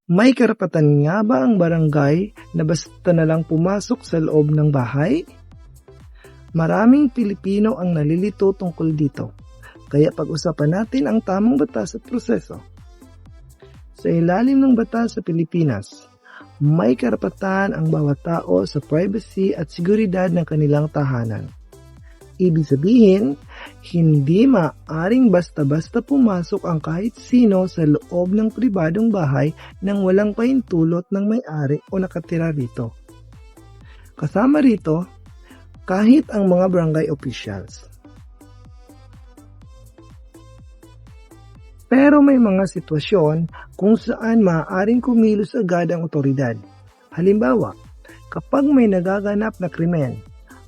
May karapatan nga ba ang barangay na basta na lang pumasok sa loob ng bahay? Maraming Pilipino ang nalilito tungkol dito, kaya pag-usapan natin ang tamang batas at proseso. Sa ilalim ng batas sa Pilipinas, may karapatan ang bawat tao sa privacy at seguridad ng kanilang tahanan. Ibig sabihin, hindi maaaring basta-basta pumasok ang kahit sino sa loob ng pribadong bahay nang walang pahintulot ng may-ari o nakatira rito. Kasama rito, kahit ang mga barangay officials. Pero may mga sitwasyon kung saan maaaring kumilos agad ang otoridad. Halimbawa, kapag may nagaganap na krimen,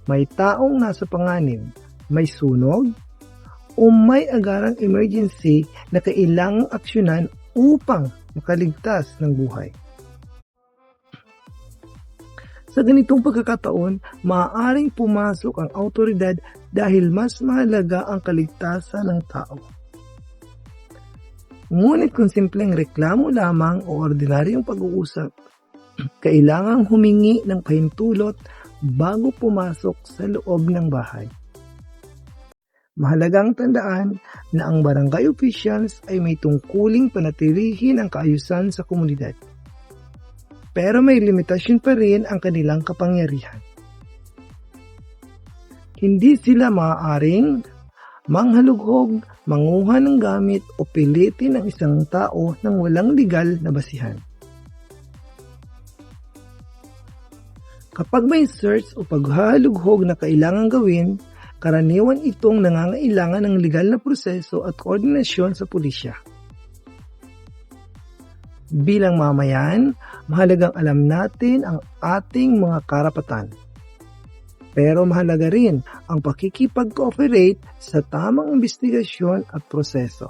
may taong nasa panganib, may sunog, o may agarang emergency na kailangang aksyonan upang makaligtas ng buhay. Sa ganitong pagkakataon, maaaring pumasok ang awtoridad dahil mas mahalaga ang kaligtasan ng tao. Ngunit kung simpleng reklamo lamang o ordinaryong pag-uusap, kailangang humingi ng pahintulot bago pumasok sa loob ng bahay. Mahalagang tandaan na ang barangay officials ay may tungkuling panatilihin ang kaayusan sa komunidad. Pero may limitasyon pa rin ang kanilang kapangyarihan. Hindi sila maaaring manghalughog, manguha ng gamit o pilitin ang isang tao nang walang legal na basihan. Kapag may search o paghahalughog na kailangang gawin, karaniwan itong nangangailangan ng legal na proseso at koordinasyon sa pulisya. Bilang mamayan, mahalagang alam natin ang ating mga karapatan. Pero mahalaga rin ang pakikipag-cooperate sa tamang investigasyon at proseso.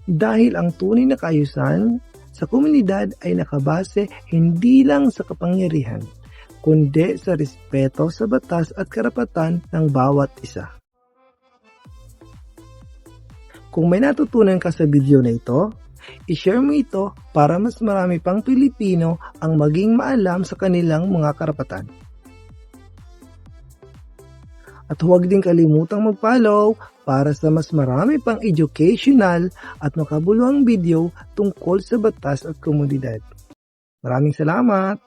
Dahil ang tunay na kaayusan sa komunidad ay nakabase hindi lang sa kapangyarihan, kundi sa respeto sa batas at karapatan ng bawat isa. Kung may natutunan ka sa video na ito, i-share mo ito para mas marami pang Pilipino ang maging maalam sa kanilang mga karapatan. At huwag din kalimutang mag-follow para sa mas marami pang educational at makabuluhang video tungkol sa batas at komunidad. Maraming salamat!